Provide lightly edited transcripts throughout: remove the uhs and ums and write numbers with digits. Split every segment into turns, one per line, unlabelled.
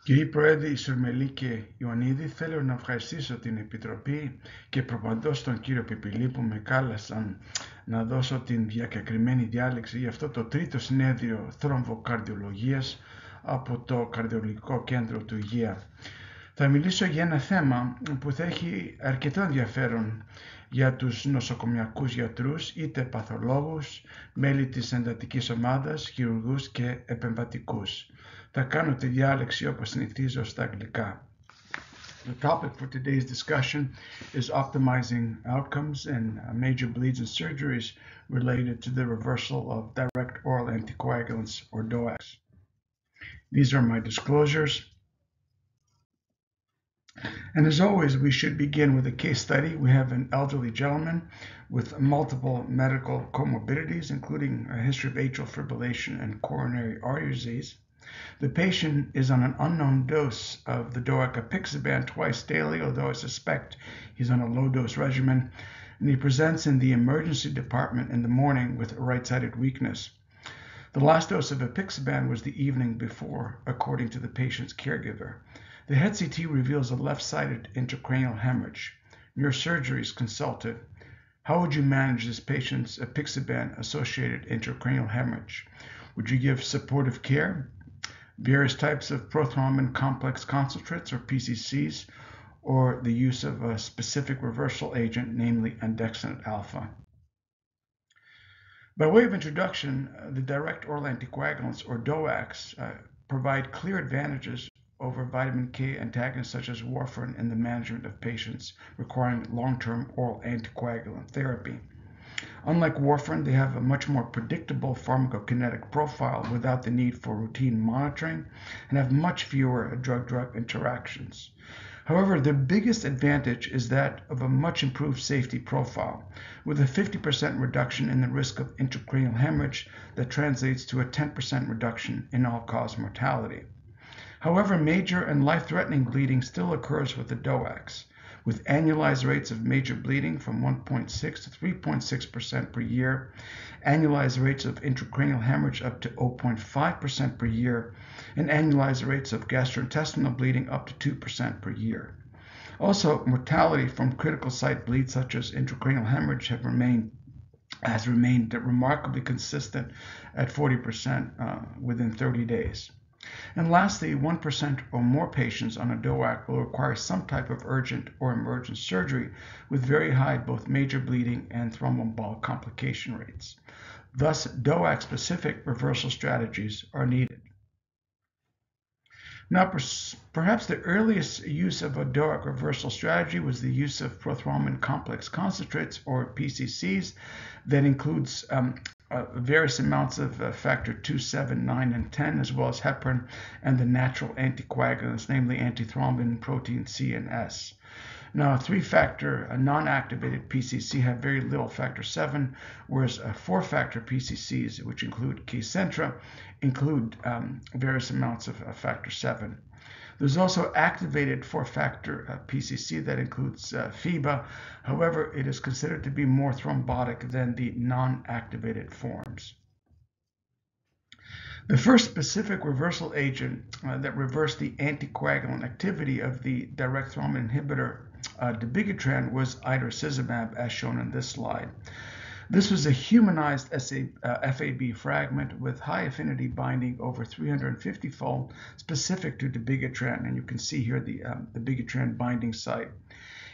Κύριε Πρόεδρε Σουρμελή και Ιωαννίδη, θέλω να ευχαριστήσω την Επιτροπή και προπαντός τον κύριο Πιπηλή που με κάλεσαν να δώσω την διακεκριμένη διάλεξη για αυτό το τρίτο συνέδριο θρομβοκαρδιολογίας από το Καρδιολογικό Κέντρο του Υγεία. Θα μιλήσω για ένα θέμα που θα έχει αρκετό ενδιαφέρον για τους νοσοκομιακούς γιατρούς, είτε παθολόγους, μέλη της εντατικής ομάδας, χειρουργούς και επεμβατικούς. Θα κάνω τη διάλεξη όπως συνηθίζω στα αγγλικά. The topic for today's discussion is optimizing outcomes in major bleeds and surgeries related to the reversal of direct oral anticoagulants or DOACs. These are my disclosures. And as always, we should begin with a case study. We have an elderly gentleman with multiple medical comorbidities, including a history of atrial fibrillation and coronary artery disease. The patient is on an unknown dose of the DOAC apixaban twice daily, although I suspect he's on a low-dose regimen, and he presents in the emergency department in the morning with right-sided weakness. The last dose of apixaban was the evening before, according to the patient's caregiver. The head CT reveals a left-sided intracranial hemorrhage. Neurosurgery is consulted. How would you manage this patient's apixaban-associated intracranial hemorrhage? Would you give supportive care, various types of prothrombin complex concentrates or PCCs, or the use of a specific reversal agent, namely andexanet alpha? By way of introduction, the direct oral anticoagulants or DOACs provide clear advantages over vitamin K antagonists such as warfarin in the management of patients requiring long-term oral anticoagulant therapy. Unlike warfarin, they have a much more predictable pharmacokinetic profile without the need for routine monitoring and have much fewer drug-drug interactions. However, their biggest advantage is that of a much improved safety profile, with a 50% reduction in the risk of intracranial hemorrhage that translates to a 10% reduction in all-cause mortality. However, major and life-threatening bleeding still occurs with the DOACs, with annualized rates of major bleeding from 1.6 to 3.6% per year, annualized rates of intracranial hemorrhage up to 0.5% per year, and annualized rates of gastrointestinal bleeding up to 2% per year. Also, mortality from critical site bleeds such as intracranial hemorrhage has remained remarkably consistent at 40% within 30 days. And lastly, 1% or more patients on a DOAC will require some type of urgent or emergent surgery with very high both major bleeding and thromboembolic complication rates. Thus, DOAC-specific reversal strategies are needed. Now, perhaps the earliest use of a DOAC reversal strategy was the use of prothrombin complex concentrates, or PCCs, that includes various amounts of factor 2, 7, 9, and 10, as well as heparin and the natural anticoagulants, namely antithrombin, protein C, and S. Now, a 3-factor non-activated PCC have very little factor 7, whereas 4-factor PCCs, which include Kcentra, include various amounts of factor 7. There's also activated 4-factor PCC that includes FIBA. However, it is considered to be more thrombotic than the non-activated forms. The first specific reversal agent that reversed the anticoagulant activity of the direct thrombin inhibitor dabigatran was idurcizumab, as shown in this slide. This was a humanized FAB fragment with high affinity binding over 350-fold specific to dabigatran, and you can see here the dabigatran binding site.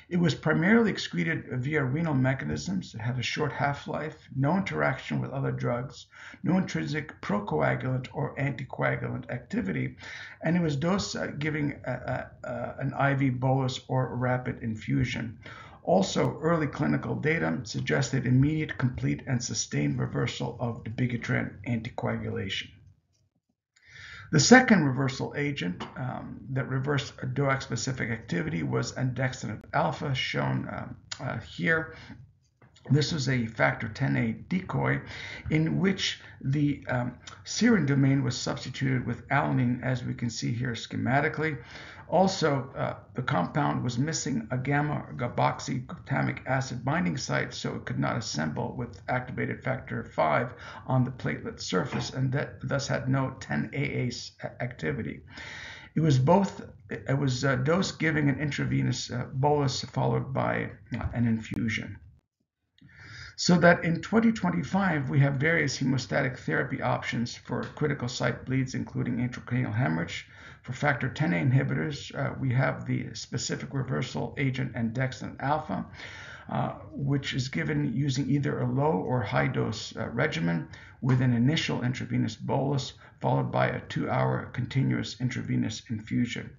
It was primarily excreted via renal mechanisms. It had a short half-life, no interaction with other drugs, no intrinsic procoagulant or anticoagulant activity, and it was dosed giving an IV bolus or rapid infusion. Also, early clinical data suggested immediate, complete, and sustained reversal of dabigatran anticoagulation. The second reversal agent that reversed DOAC-specific activity was andexanet alpha, shown here. This was a factor 10A decoy in which the serine domain was substituted with alanine, as we can see here schematically. Also, the compound was missing a gamma-carboxyglutamic acid binding site, so it could not assemble with activated factor 5 on the platelet surface, and that thus had no 10AA activity. It was dose giving an intravenous bolus followed by an infusion. So that in 2025, we have various hemostatic therapy options for critical site bleeds, including intracranial hemorrhage. For factor Xa inhibitors, we have the specific reversal agent andexanet alpha, which is given using either a low or high dose regimen with an initial intravenous bolus followed by a 2-hour continuous intravenous infusion.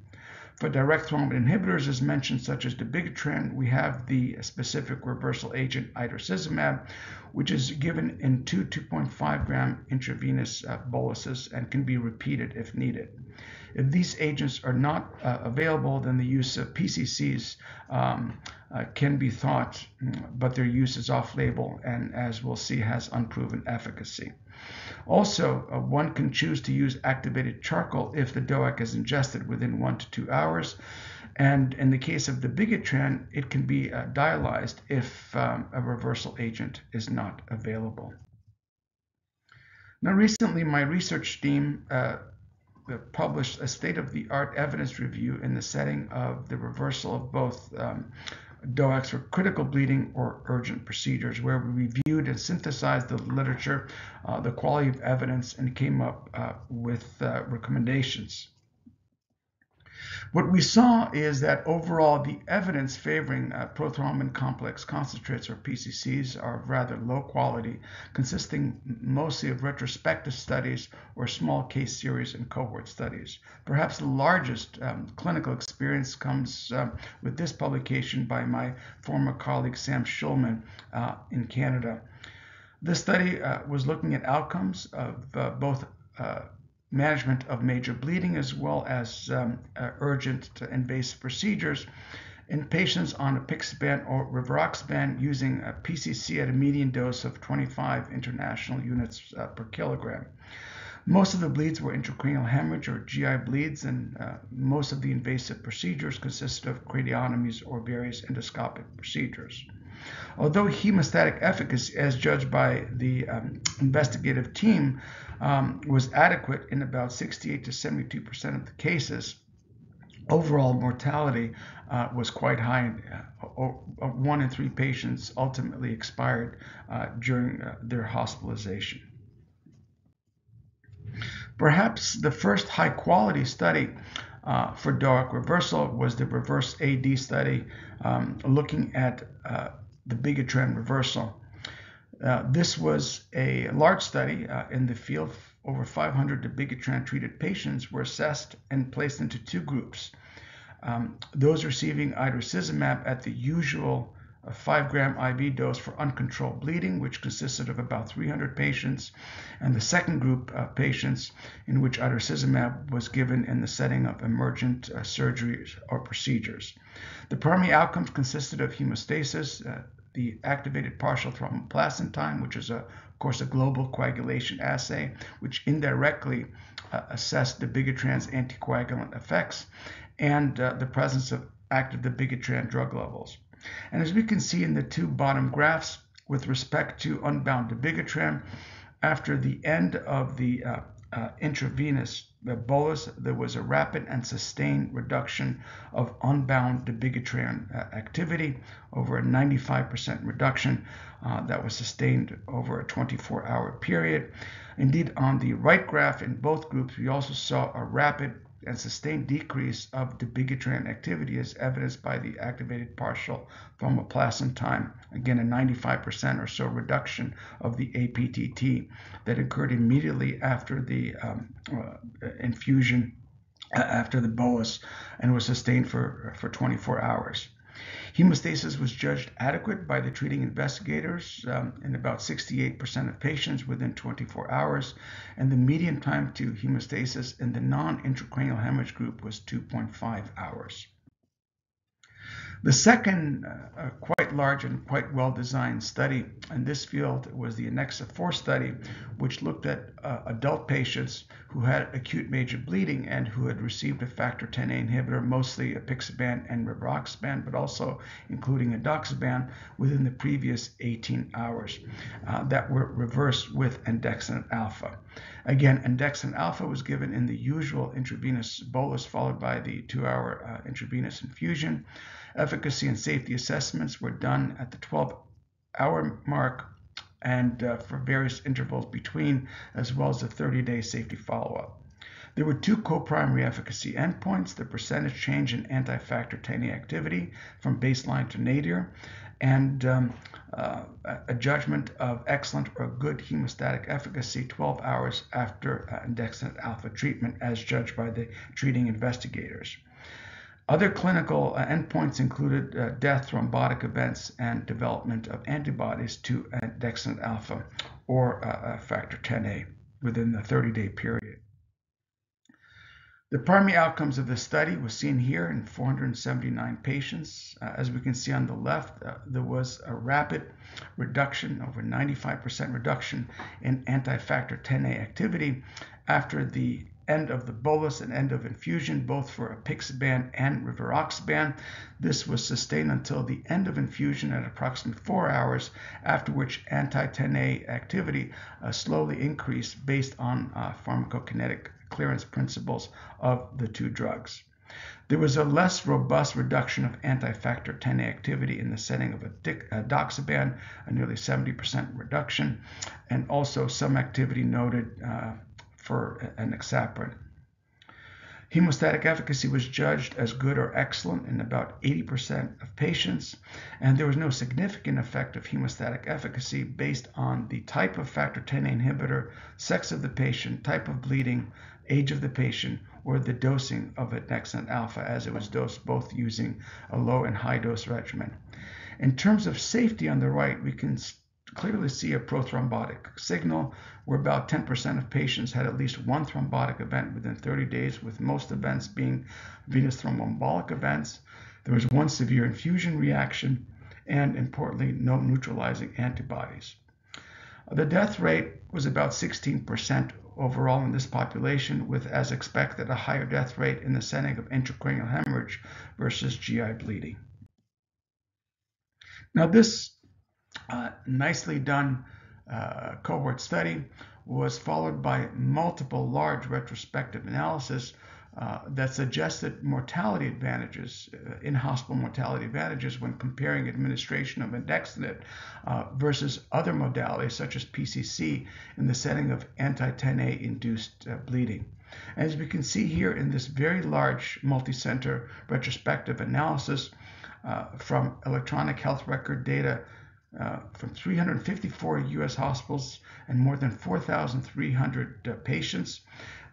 For direct thrombin inhibitors, as mentioned, such as dabigatran, we have the specific reversal agent idurcizumab, which is given in 2.5 gram intravenous boluses and can be repeated if needed. If these agents are not available, then the use of PCCs can be thought, but their use is off-label and, as we'll see, has unproven efficacy. Also, one can choose to use activated charcoal if the DOAC is ingested within 1 to 2 hours. And in the case of dabigatran, it can be dialyzed if a reversal agent is not available. Now, recently, my research team published a state-of-the-art evidence review in the setting of the reversal of both DOACs for critical bleeding or urgent procedures, where we reviewed and synthesized the literature, the quality of evidence, and came up with recommendations. What we saw is that overall the evidence favoring prothrombin complex concentrates, or PCCs, are of rather low quality, consisting mostly of retrospective studies or small case series and cohort studies. Perhaps the largest clinical experience comes with this publication by my former colleague Sam Schulman in Canada. This study was looking at outcomes of both management of major bleeding as well as urgent invasive procedures in patients on apixaban or rivaroxaban using a PCC at a median dose of 25 international units per kilogram. Most of the bleeds were intracranial hemorrhage or GI bleeds, and most of the invasive procedures consisted of craniotomies or various endoscopic procedures. Although hemostatic efficacy, as judged by the investigative team, was adequate in about 68 to 72% of the cases, overall mortality was quite high. 1 in 3 patients ultimately expired during their hospitalization. Perhaps the first high-quality study for DOAC reversal was the REVERSE-AD study looking at dabigatran reversal. This was a large study in the field. Over 500 dabigatran-treated patients were assessed and placed into 2 groups. Those receiving idurcizumab at the usual 5-gram IV dose for uncontrolled bleeding, which consisted of about 300 patients, and the second group of patients in which idurcizumab was given in the setting of emergent surgeries or procedures. The primary outcomes consisted of hemostasis, the activated partial thromboplastin time, which is of course a global coagulation assay, which indirectly assessed dabigatran's anticoagulant effects, and the presence of active dabigatran drug levels. And as we can see in the 2 bottom graphs, with respect to unbound dabigatran, after the end of the intravenous bolus, there was a rapid and sustained reduction of unbound dabigatran activity, over a 95% reduction that was sustained over a 24-hour period. Indeed, on the right graph in both groups, we also saw a rapid and sustained decrease of dabigatran activity, as evidenced by the activated partial thromboplastin time, again a 95% or so reduction of the APTT that occurred immediately after the infusion, after the bolus, and was sustained for 24 hours. Hemostasis was judged adequate by the treating investigators in about 68% of patients within 24 hours, and the median time to hemostasis in the non-intracranial hemorrhage group was 2.5 hours. The second quite large and quite well-designed study in this field was the ANNEXA-4 study, which looked at adult patients who had acute major bleeding and who had received a factor Xa inhibitor, mostly apixaban and rivaroxaban, but also including edoxaban within the previous 18 hours that were reversed with andexanet alpha. Again, andexanet alpha was given in the usual intravenous bolus followed by the 2-hour intravenous infusion. Efficacy and safety assessments were done at the 12-hour mark and for various intervals between, as well as a 30-day safety follow-up. There were two co-primary efficacy endpoints: the percentage change in anti-factor Xa activity from baseline to nadir, and a judgment of excellent or good hemostatic efficacy 12 hours after andexanet alpha treatment, as judged by the treating investigators. Other clinical endpoints included death, thrombotic events, and development of antibodies to andexanet alpha or factor Xa within the 30-day period. The primary outcomes of this study was seen here in 479 patients. As we can see on the left, there was a rapid reduction, over 95% reduction in anti-factor Xa activity after the end of the bolus and end of infusion, both for apixaban and rivaroxaban. This was sustained until the end of infusion at approximately 4 hours, after which anti-Xa activity slowly increased based on pharmacokinetic clearance principles of the two drugs. There was a less robust reduction of anti-factor Xa activity in the setting of edoxaban, a nearly 70% reduction, and also some activity noted for enoxaparin. Hemostatic efficacy was judged as good or excellent in about 80% of patients, and there was no significant effect of hemostatic efficacy based on the type of factor Xa inhibitor, sex of the patient, type of bleeding, age of the patient, or the dosing of andexanet alpha, as it was dosed both using a low and high dose regimen. In terms of safety on the right, we can clearly see a prothrombotic signal, where about 10% of patients had at least one thrombotic event within 30 days, with most events being venous thromboembolic events. There was one severe infusion reaction, and importantly, no neutralizing antibodies. The death rate was about 16% overall in this population, with, as expected, a higher death rate in the setting of intracranial hemorrhage versus GI bleeding. Now, this nicely done cohort study was followed by multiple large retrospective analysis that suggested mortality advantages, in-hospital mortality advantages, when comparing administration of andexanet versus other modalities such as PCC in the setting of anti-Xa induced bleeding. As we can see here in this very large multi-center retrospective analysis from electronic health record data from 354 U.S. hospitals and more than 4,300 patients,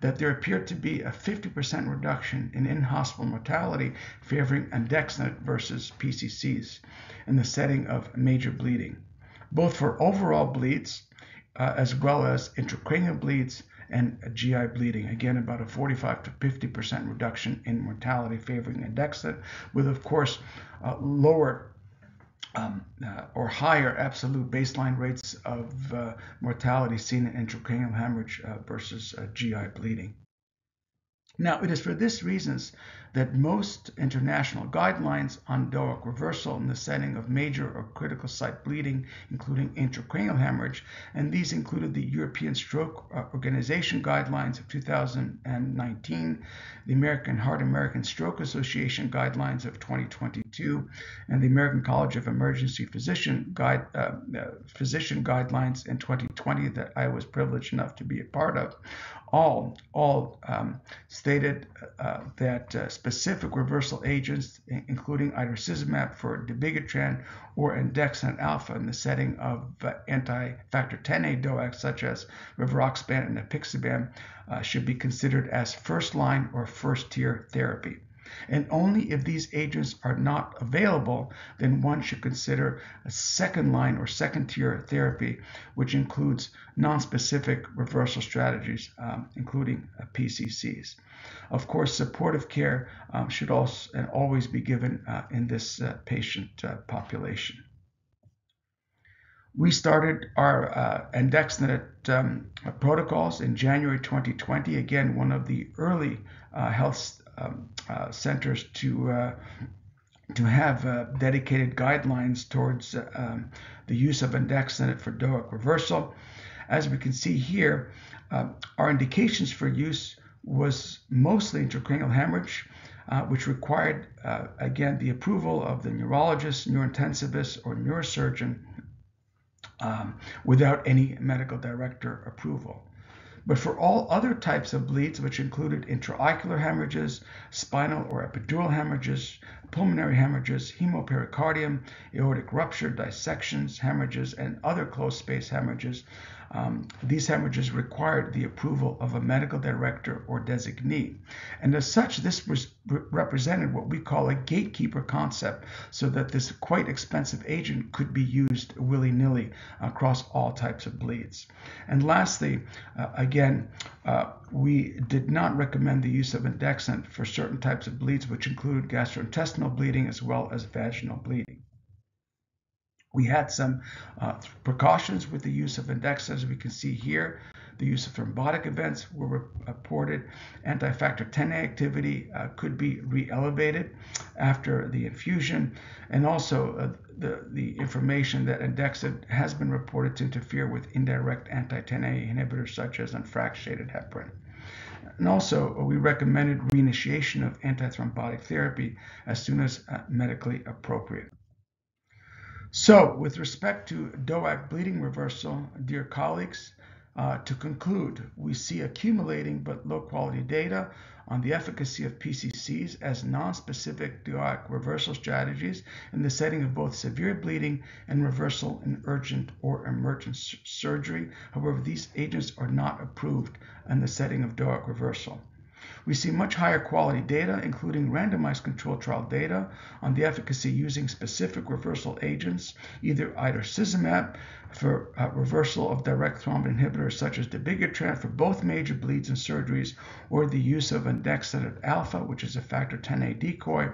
that there appeared to be a 50% reduction in in-hospital mortality favoring andexanet versus PCCs in the setting of major bleeding, both for overall bleeds as well as intracranial bleeds and GI bleeding. Again, about a 45 to 50% reduction in mortality favoring andexanet, with, of course, lower or higher absolute baseline rates of mortality seen in intracranial hemorrhage versus GI bleeding. Now, it is for these reasons that most international guidelines on DOAC reversal in the setting of major or critical site bleeding, including intracranial hemorrhage, and these included the European Stroke Organization guidelines of 2019, the American Heart American Stroke Association guidelines of 2022, and the American College of Emergency Physician guidelines in 2020 that I was privileged enough to be a part of, all stated that specific reversal agents, including idurcizumab for dabigatran or andexanet alpha in the setting of anti-factor Xa DOACs such as rivaroxaban and apixaban, should be considered as first-line or first-tier therapy. And only if these agents are not available, then one should consider a second-line or second-tier therapy, which includes non-specific reversal strategies, including PCCs. Of course, supportive care should also and always be given in this patient population. We started our andexanet protocols in January 2020. Again, one of the early health centers to have dedicated guidelines towards the use of andexanet for DOAC reversal. As we can see here, our indications for use was mostly intracranial hemorrhage, which required, again, the approval of the neurologist, neurointensivist, or neurosurgeon without any medical director approval. But for all other types of bleeds, which included intraocular hemorrhages, spinal or epidural hemorrhages, pulmonary hemorrhages, hemopericardium, aortic rupture, dissections, hemorrhages, and other closed-space hemorrhages, these hemorrhages required the approval of a medical director or designee. And as such, this represented what we call a gatekeeper concept, so that this quite expensive agent could be used willy-nilly across all types of bleeds. And lastly, again, we did not recommend the use of andexanet for certain types of bleeds, which included gastrointestinal bleeding as well as vaginal bleeding. We had some precautions with the use of andexanet, as we can see here. The use of thrombotic events were reported. Anti-factor Xa activity could be re-elevated after the infusion, and also the information that andexanet has been reported to interfere with indirect anti-Xa inhibitors such as unfractionated heparin. And also, we recommended reinitiation of antithrombotic therapy as soon as medically appropriate. So, with respect to DOAC bleeding reversal, dear colleagues, to conclude, we see accumulating but low-quality data on the efficacy of PCCs as non-specific DOAC reversal strategies in the setting of both severe bleeding and reversal in urgent or emergent surgery. However, these agents are not approved in the setting of DOAC reversal. We see much higher quality data, including randomized controlled trial data on the efficacy using specific reversal agents, either idurcizumab for reversal of direct thrombin inhibitors such as dabigatran for both major bleeds and surgeries, or the use of andexanet alpha, which is a factor Xa decoy,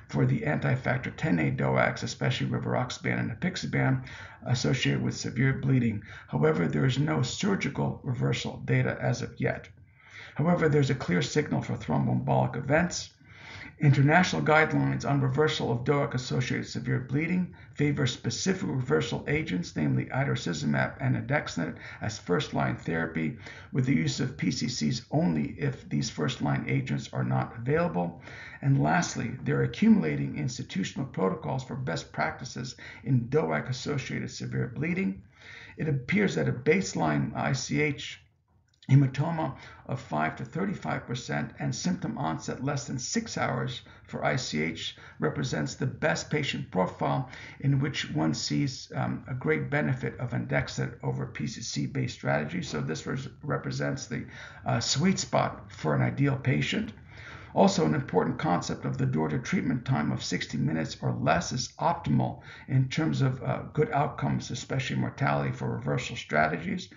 for the anti-factor Xa DOACs, especially rivaroxaban and apixaban, associated with severe bleeding. However, there is no surgical reversal data as of yet. However, there's a clear signal for thromboembolic events. International guidelines on reversal of DOAC-associated severe bleeding favor specific reversal agents, namely idurcizumab and andexanet, as first-line therapy, with the use of PCCs only if these first-line agents are not available. And lastly, there are accumulating institutional protocols for best practices in DOAC-associated severe bleeding. It appears that a baseline ICH hematoma of 5 to 35% and symptom onset less than 6 hours for ICH represents the best patient profile in which one sees a great benefit of andexanet over PCC-based strategy. So this represents the sweet spot for an ideal patient. Also, an important concept of the door-to treatment time of 60 minutes or less is optimal in terms of good outcomes, especially mortality for reversal strategies.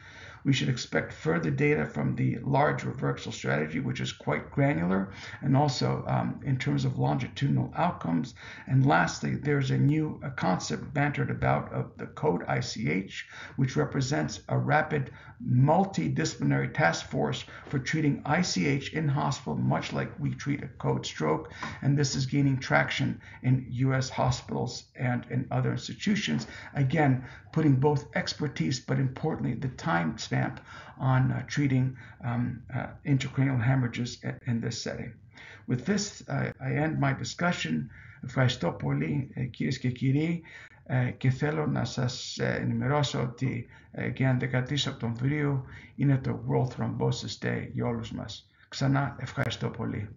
We should expect further data from the large reversal strategy, which is quite granular, and also in terms of longitudinal outcomes. And lastly, there's a new concept bantered about of the code ICH, which represents a rapid multidisciplinary task force for treating ICH in hospital, much like we treat a code stroke. And this is gaining traction in US hospitals and in other institutions. Again, putting both expertise, but importantly, the time stamp on treating intracranial hemorrhages in this setting. With this, I end my discussion. Ευχαριστώ πολύ, κυρίες και κύριοι, και θέλω να σας ενημερώσω ότι και 13 Οκτωβρίου είναι το World Thrombosis Day για όλους μας. Ξανά ευχαριστώ πολύ.